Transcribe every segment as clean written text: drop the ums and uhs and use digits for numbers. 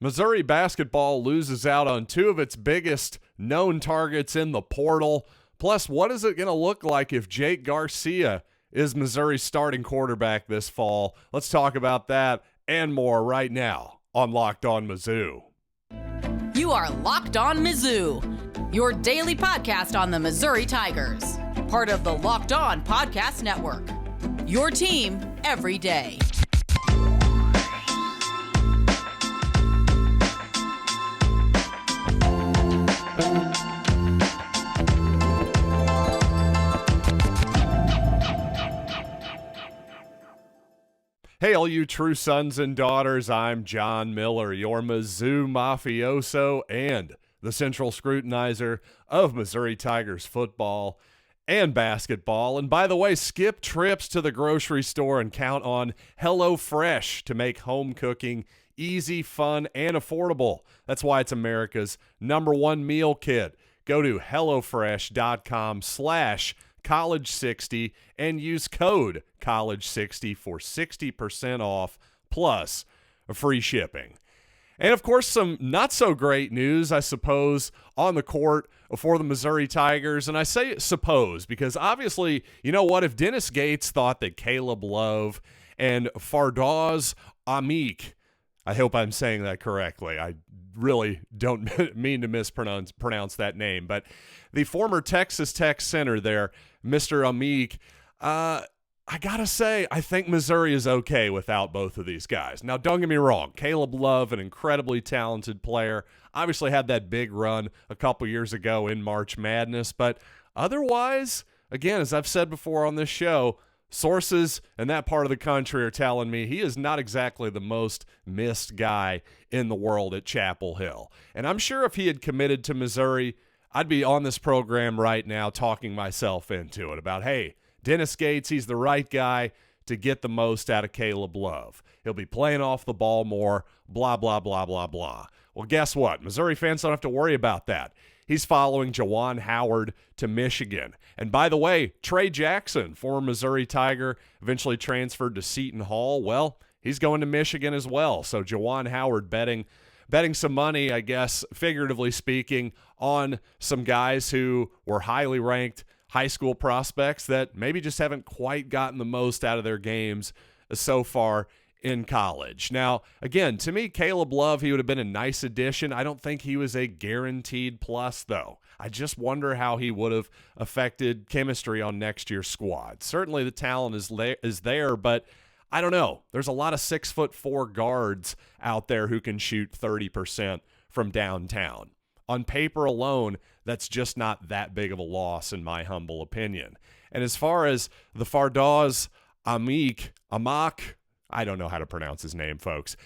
Missouri basketball loses out on two of its biggest known targets in the portal. Plus, what is it going to look like if Jake Garcia is Missouri's starting quarterback this fall? Let's talk about that and more right now on Locked On Mizzou. You are Locked On Mizzou, your daily podcast on the Missouri Tigers. Part of the Locked On Podcast Network, your team every day. Hey, all you true sons and daughters, I'm John Miller, your Mizzou mafioso and the central scrutinizer of Missouri Tigers football and basketball. And by the way, skip trips to the grocery store and count on HelloFresh to make home cooking easy, fun, and affordable. That's why it's America's #1 meal kit. Go to HelloFresh.com/College60 and use code College60 for 60% off plus free shipping. And of course, some not so great news, I suppose, on the court for the Missouri Tigers. And I say suppose because obviously, you know what? If Dennis Gates thought that Caleb Love and Fardaws Aimaq, I hope I'm saying that correctly. I really don't mean to mispronounce that name, but the former Texas Tech center there, Mr. Aimaq, I gotta say, I think Missouri is okay without both of these guys. Now, don't get me wrong. Caleb Love, an incredibly talented player, obviously had that big run a couple years ago in March Madness, but otherwise, again, as I've said before on this show, sources in that part of the country are telling me he is not exactly the most missed guy in the world at Chapel Hill. And I'm sure if he had committed to Missouri, I'd be on this program right now talking myself into it about, hey, Dennis Gates, he's the right guy to get the most out of Caleb Love. He'll be playing off the ball more, blah, blah, blah, blah, blah. Well, guess what? Missouri fans don't have to worry about that. He's following Juwan Howard to Michigan. And by the way, Trey Jackson, former Missouri Tiger, eventually transferred to Seton Hall. Well, he's going to Michigan as well. So Juwan Howard betting some money, I guess, figuratively speaking, on some guys who were highly ranked high school prospects that maybe just haven't quite gotten the most out of their games so far in college. Now, again, to me, Caleb Love, he would have been a nice addition. I don't think he was a guaranteed plus, though. I just wonder how he would have affected chemistry on next year's squad. Certainly the talent is there, but I don't know. There's a lot of 6'4" guards out there who can shoot 30% from downtown. On paper alone, that's just not that big of a loss in my humble opinion. And as far as the Fardaws Aimaq, I don't know how to pronounce his name, folks,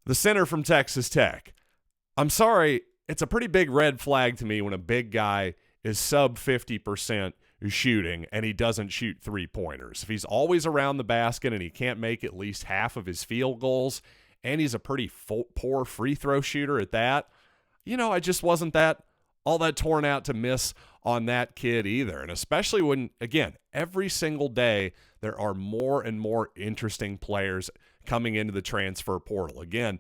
the center from Texas Tech, I'm sorry, it's a pretty big red flag to me when a big guy is sub 50% shooting and he doesn't shoot three-pointers. If he's always around the basket and he can't make at least half of his field goals and he's a pretty poor free throw shooter at that, you know, I just wasn't all that torn out to miss on that kid either. And especially when, again, every single day there are more and more interesting players coming into the transfer portal. Again,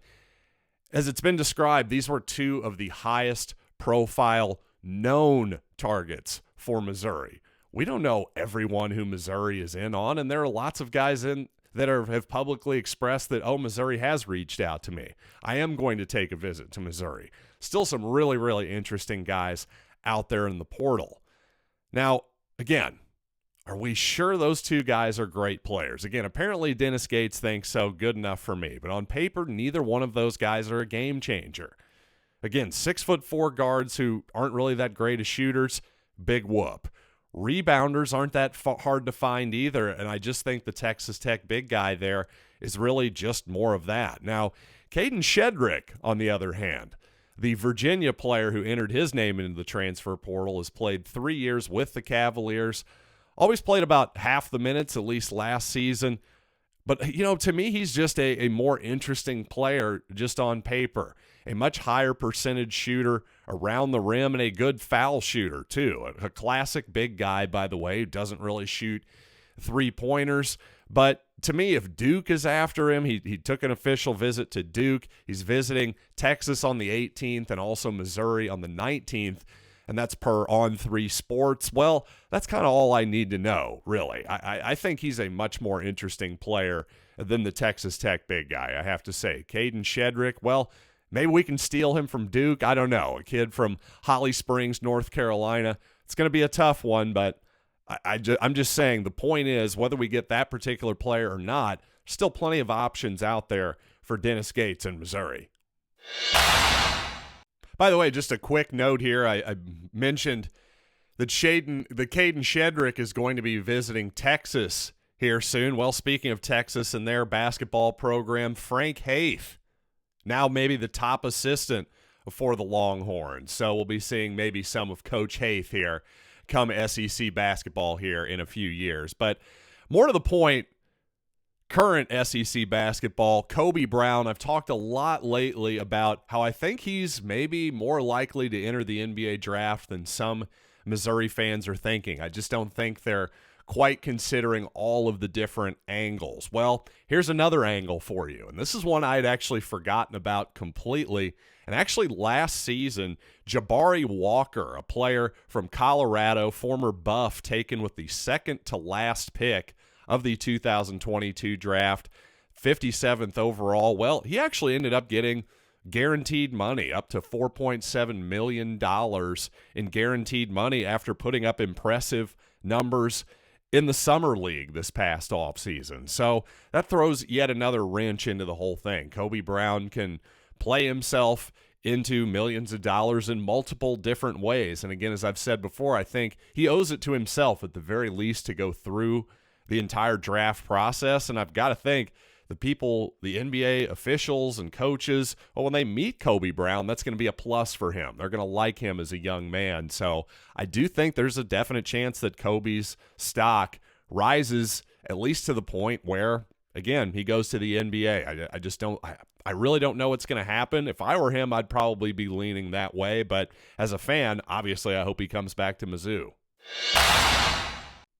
as it's been described, these were two of the highest profile known targets for Missouri. We don't know everyone who Missouri is in on, and there are lots of guys in that have publicly expressed that, oh, Missouri has reached out to me. I am going to take a visit to Missouri. Still some really, really interesting guys out there in the portal. Now, again, are we sure those two guys are great players? Again, apparently Dennis Gates thinks so. Good enough for me. But on paper, neither one of those guys are a game changer. Again, 6'4" guards who aren't really that great as shooters, big whoop. Rebounders aren't that hard to find either, and I just think the Texas Tech big guy there is really just more of that. Now, Kadin Shedrick, on the other hand, the Virginia player who entered his name into the transfer portal, has played 3 years with the Cavaliers, always played about half the minutes, at least last season. But, you know, to me, he's just a more interesting player just on paper. A much higher percentage shooter around the rim and a good foul shooter, too. A classic big guy, by the way, who doesn't really shoot three-pointers, But to me, if Duke is after him, he took an official visit to Duke. He's visiting Texas on the 18th and also Missouri on the 19th, and that's per On3 Sports. Well, that's kind of all I need to know, really. I think he's a much more interesting player than the Texas Tech big guy, I have to say. Kadin Shedrick, well, maybe we can steal him from Duke. I don't know. A kid from Holly Springs, North Carolina. It's going to be a tough one, but I'm just saying the point is whether we get that particular player or not, there's still plenty of options out there for Dennis Gates in Missouri. By the way, just a quick note here. I mentioned that Kadin Shedrick is going to be visiting Texas here soon. Well, speaking of Texas and their basketball program, Frank Haith, now maybe the top assistant for the Longhorns. So we'll be seeing maybe some of Coach Haith here come SEC basketball here in a few years. But more to the point, current SEC basketball, Kobe Brown, I've talked a lot lately about how I think he's maybe more likely to enter the NBA draft than some Missouri fans are thinking. I just don't think they're quite considering all of the different angles. Well, here's another angle for you, and this is one I'd actually forgotten about completely. And actually last season, Jabari Walker, a player from Colorado, former Buff, taken with the second to last pick of the 2022 draft, 57th overall. Well, he actually ended up getting guaranteed money, up to $4.7 million in guaranteed money after putting up impressive numbers in the summer league this past offseason. So that throws yet another wrench into the whole thing. Kobe Brown can play himself into millions of dollars in multiple different ways. And again, as I've said before, I think he owes it to himself at the very least to go through the entire draft process. And I've got to think the people, the NBA officials and coaches, well, when they meet Kobe Brown, that's going to be a plus for him. They're going to like him as a young man. So I do think there's a definite chance that Kobe's stock rises at least to the point where, again, he goes to the NBA. I just don't – I really don't know what's going to happen. If I were him, I'd probably be leaning that way. But as a fan, obviously, I hope he comes back to Mizzou.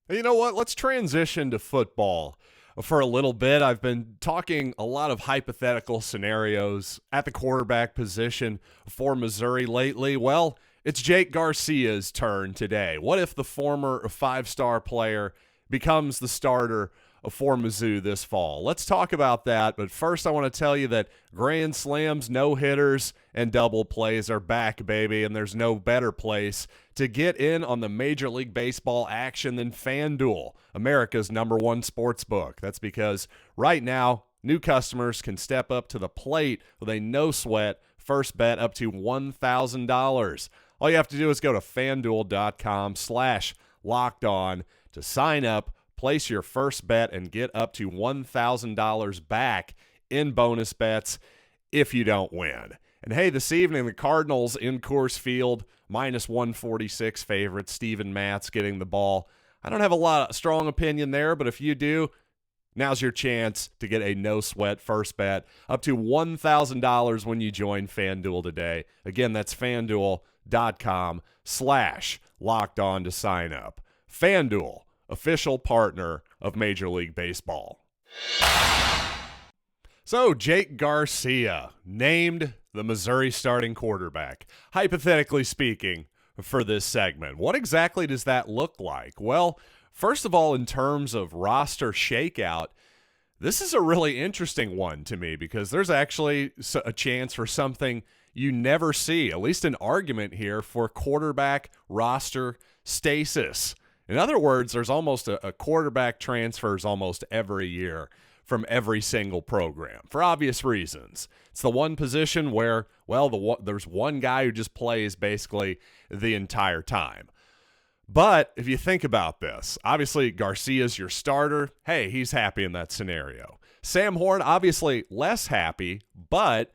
You know what? Let's transition to football for a little bit. I've been talking a lot of hypothetical scenarios at the quarterback position for Missouri lately. Well, it's Jake Garcia's turn today. What if the former five-star player becomes the starter for Mizzou this fall? Let's talk about that, but first I want to tell you that grand slams, no-hitters, and double plays are back, baby, and there's no better place to get in on the Major League Baseball action than FanDuel, America's #1 sports book. That's because right now, new customers can step up to the plate with a no-sweat first bet up to $1,000. All you have to do is go to FanDuel.com/LockedOn to sign up, place your first bet, and get up to $1,000 back in bonus bets if you don't win. And hey, this evening, the Cardinals in Coors Field, -146 favorite. Steven Matz getting the ball. I don't have a lot of strong opinion there, but if you do, now's your chance to get a no-sweat first bet up to $1,000 when you join FanDuel today. Again, that's FanDuel.com/LockedOn to sign up. FanDuel, official partner of Major League Baseball. So, Jake Garcia, named the Missouri starting quarterback, hypothetically speaking, for this segment. What exactly does that look like? Well, first of all, in terms of roster shakeout, this is a really interesting one to me because there's actually a chance for something you never see, at least an argument here for quarterback roster stasis. In other words, there's almost a quarterback transfers almost every year from every single program for obvious reasons. It's the one position where, well, there's one guy who just plays basically the entire time. But if you think about this, obviously Garcia's your starter. Hey, he's happy in that scenario. Sam Horn, obviously less happy, but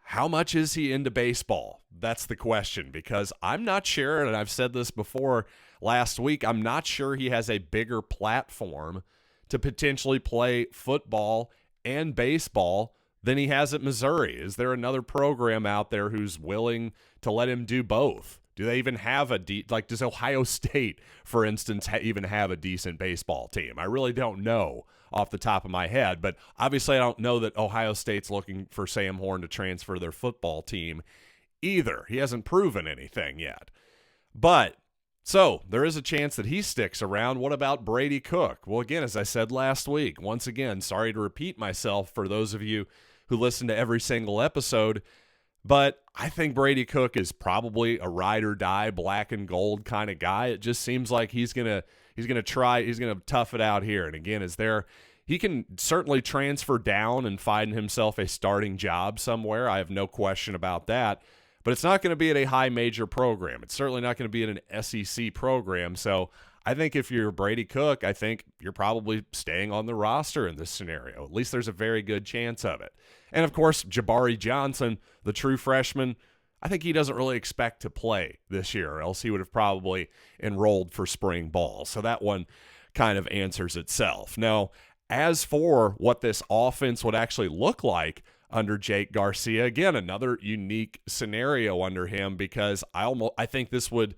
how much is he into baseball? That's the question, because I'm not sure, and I've said this before last week, I'm not sure he has a bigger platform to potentially play football and baseball than he has at Missouri. Is there another program out there who's willing to let him do both? Do they even have does Ohio State, for instance, even have a decent baseball team? I really don't know off the top of my head. But obviously I don't know that Ohio State's looking for Sam Horn to transfer their football team either. He hasn't proven anything yet. But so there is a chance that he sticks around. What about Brady Cook? Well, again, as I said last week, once again, sorry to repeat myself for those of you who listen to every single episode, but I think Brady Cook is probably a ride or die, black and gold kind of guy. It just seems like he's gonna tough it out here. And again, he can certainly transfer down and find himself a starting job somewhere. I have no question about that. But it's not going to be at a high major program. It's certainly not going to be in an SEC program. So I think if you're Brady Cook, I think you're probably staying on the roster in this scenario. At least there's a very good chance of it. And, of course, Jabari Johnson, the true freshman, I think he doesn't really expect to play this year, or else he would have probably enrolled for spring ball. So that one kind of answers itself. Now, as for what this offense would actually look like under Jake Garcia, again, another unique scenario under him, because I think this would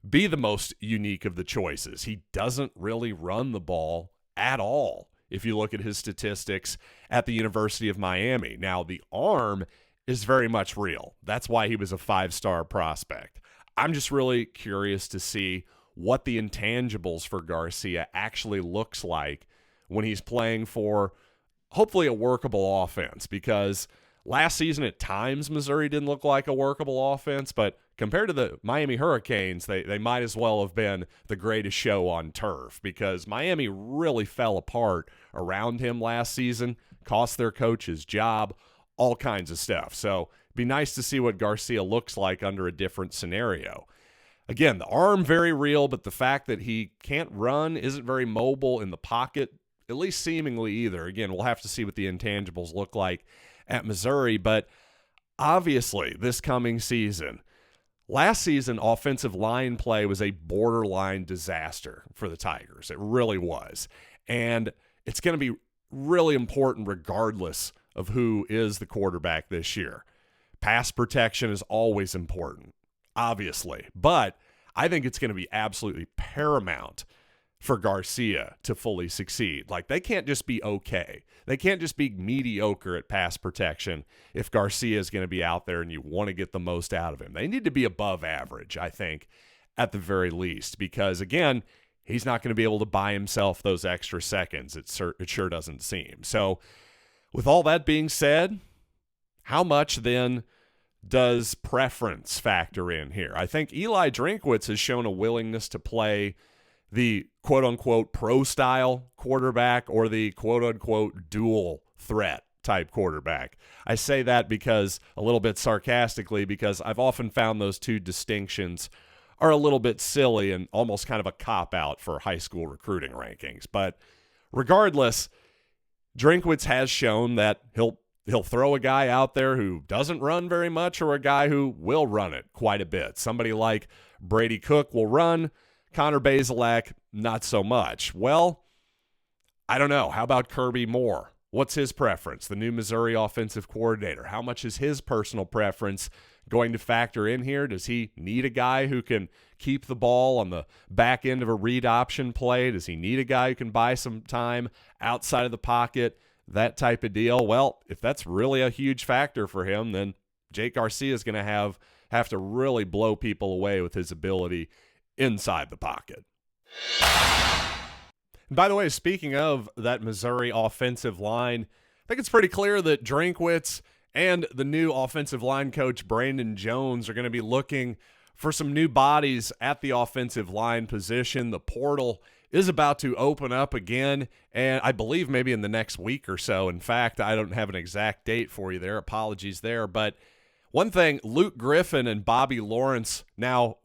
be the most unique of the choices. He doesn't really run the ball at all if you look at his statistics at the University of Miami. Now, the arm is very much real. That's why he was a 5-star prospect. I'm just really curious to see what the intangibles for Garcia actually looks like when he's playing for hopefully a workable offense, because last season at times Missouri didn't look like a workable offense, but compared to the Miami Hurricanes, they might as well have been the greatest show on turf, because Miami really fell apart around him last season, cost their coach his job, all kinds of stuff. So it'd be nice to see what Garcia looks like under a different scenario. Again, the arm very real, but the fact that he can't run, isn't very mobile in the pocket, at least seemingly either. Again, we'll have to see what the intangibles look like at Missouri, but obviously this coming season, last season, offensive line play was a borderline disaster for the Tigers. It really was. And it's going to be really important regardless of who is the quarterback this year. Pass protection is always important, obviously, but I think it's going to be absolutely paramount for Garcia to fully succeed. Like, they can't just be okay. They can't just be mediocre at pass protection if Garcia is going to be out there and you want to get the most out of him. They need to be above average, I think, at the very least, because, again, he's not going to be able to buy himself those extra seconds. It sure doesn't seem. So with all that being said, how much then does preference factor in here? I think Eli Drinkwitz has shown a willingness to play the quote-unquote pro-style quarterback or the quote-unquote dual threat type quarterback. I say that because, a little bit sarcastically, because I've often found those two distinctions are a little bit silly and almost kind of a cop-out for high school recruiting rankings. But regardless, Drinkwitz has shown that he'll throw a guy out there who doesn't run very much, or a guy who will run it quite a bit. Somebody like Brady Cook will run. Connor Bazelak, not so much. Well, I don't know. How about Kirby Moore? What's his preference? The new Missouri offensive coordinator. How much is his personal preference going to factor in here? Does he need a guy who can keep the ball on the back end of a read option play? Does he need a guy who can buy some time outside of the pocket? That type of deal. Well, if that's really a huge factor for him, then Jake Garcia is going to have to really blow people away with his ability inside the pocket. And by the way, speaking of that Missouri offensive line, I think it's pretty clear that Drinkwitz and the new offensive line coach Brandon Jones are going to be looking for some new bodies at the offensive line position. The portal is about to open up again, and I believe maybe in the next week or so. In fact, I don't have an exact date for you there. Apologies there. But one thing, Luke Griffin and Bobby Lawrence, now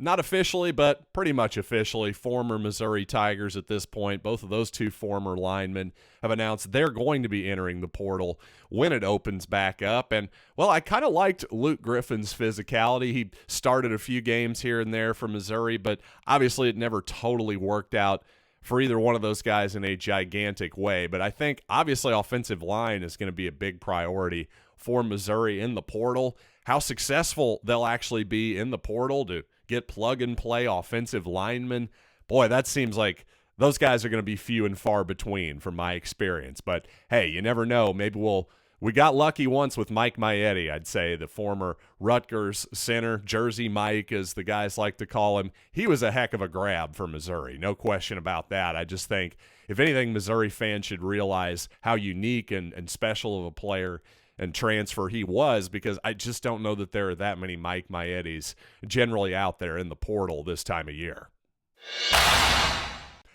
not officially, but pretty much officially, former Missouri Tigers at this point. Both of those two former linemen have announced they're going to be entering the portal when it opens back up. And, well, I kind of liked Luke Griffin's physicality. He started a few games here and there for Missouri, but obviously it never totally worked out for either one of those guys in a gigantic way. But I think, obviously, offensive line is going to be a big priority for Missouri in the portal. How successful they'll actually be in the portal to get plug-and-play offensive linemen, boy, that seems like those guys are going to be few and far between from my experience. But, hey, you never know. Maybe we got lucky once with Mike Maietti, I'd say, the former Rutgers center, Jersey Mike, as the guys like to call him. He was a heck of a grab for Missouri, no question about that. I just think, if anything, Missouri fans should realize how unique and special of a player and transfer he was, because I just don't know that there are that many Mike Maiettis generally out there in the portal this time of year.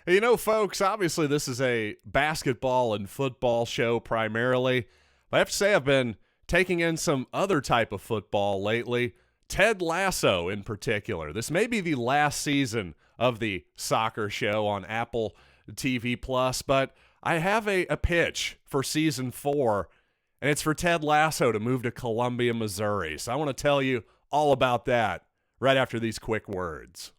You know, folks, obviously this is a basketball and football show primarily. I have to say I've been taking in some other type of football lately. Ted Lasso in particular. This may be the last season of the soccer show on Apple TV+, but I have a pitch for season 4, and it's for Ted Lasso to move to Columbia, Missouri. So I want to tell you all about that right after these quick words.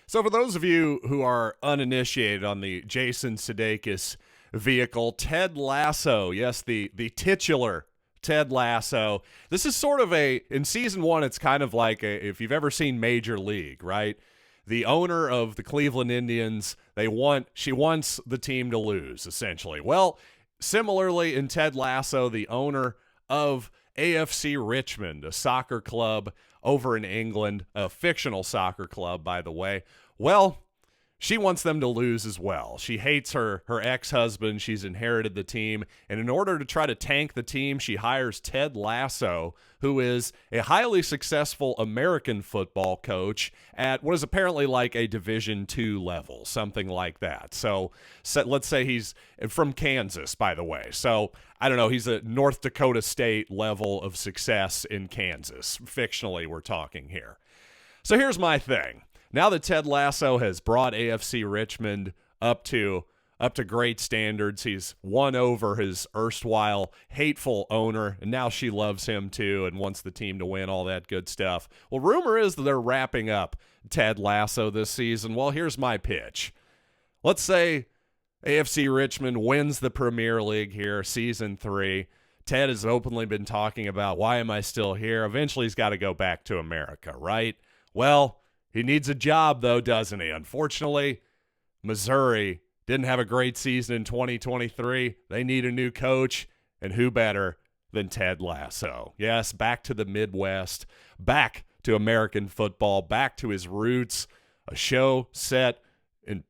So for those of you who are uninitiated on the Jason Sudeikis vehicle, Ted Lasso, yes, the titular Ted Lasso. This is sort of in season 1, it's kind of like if you've ever seen Major League, right? The owner of the Cleveland Indians, she wants the team to lose, essentially. Well, similarly in Ted Lasso, the owner of AFC Richmond, a soccer club over in England, a fictional soccer club, by the way. Well, she wants them to lose as well. She hates her ex-husband. She's inherited the team. And in order to try to tank the team, she hires Ted Lasso, who is a highly successful American football coach at what is apparently like a Division II level, something like that. So let's say he's from Kansas, by the way. So I don't know, he's a North Dakota State level of success in Kansas. Fictionally, we're talking here. So here's my thing. Now that Ted Lasso has brought AFC Richmond up to great standards, he's won over his erstwhile hateful owner, and now she loves him too and wants the team to win, all that good stuff. Well, rumor is that they're wrapping up Ted Lasso this season. Well, here's my pitch. Let's say AFC Richmond wins the Premier League here, season 3. Ted has openly been talking about, why am I still here? Eventually he's got to go back to America, right? Well, he needs a job, though, doesn't he? Unfortunately, Missouri didn't have a great season in 2023. They need a new coach, and who better than Ted Lasso? Yes, back to the Midwest, back to American football, back to his roots, a show set in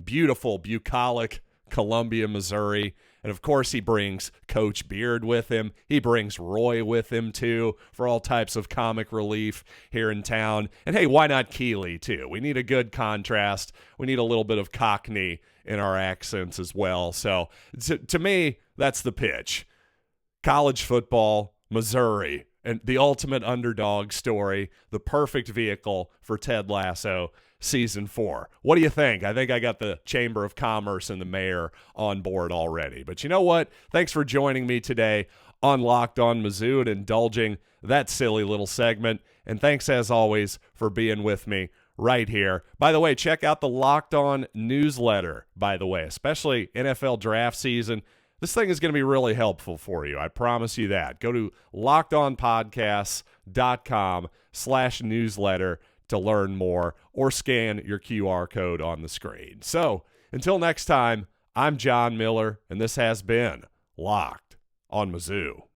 beautiful, bucolic Columbia, Missouri. And, of course, he brings Coach Beard with him. He brings Roy with him, too, for all types of comic relief here in town. And, hey, why not Keeley, too? We need a good contrast. We need a little bit of Cockney in our accents as well. So, to me, that's the pitch. College football, Missouri, and the ultimate underdog story, the perfect vehicle for Ted Lasso. Season 4. What do you think? I think I got the Chamber of Commerce and the mayor on board already. But you know what? Thanks for joining me today on Locked On Mizzou and indulging that silly little segment. And thanks, as always, for being with me right here. By the way, check out the Locked On newsletter, by the way, especially NFL draft season. This thing is going to be really helpful for you. I promise you that. Go to lockedonpodcasts.com/newsletter to learn more, or scan your QR code on the screen. So, until next time, I'm John Miller, and this has been Locked on Mizzou.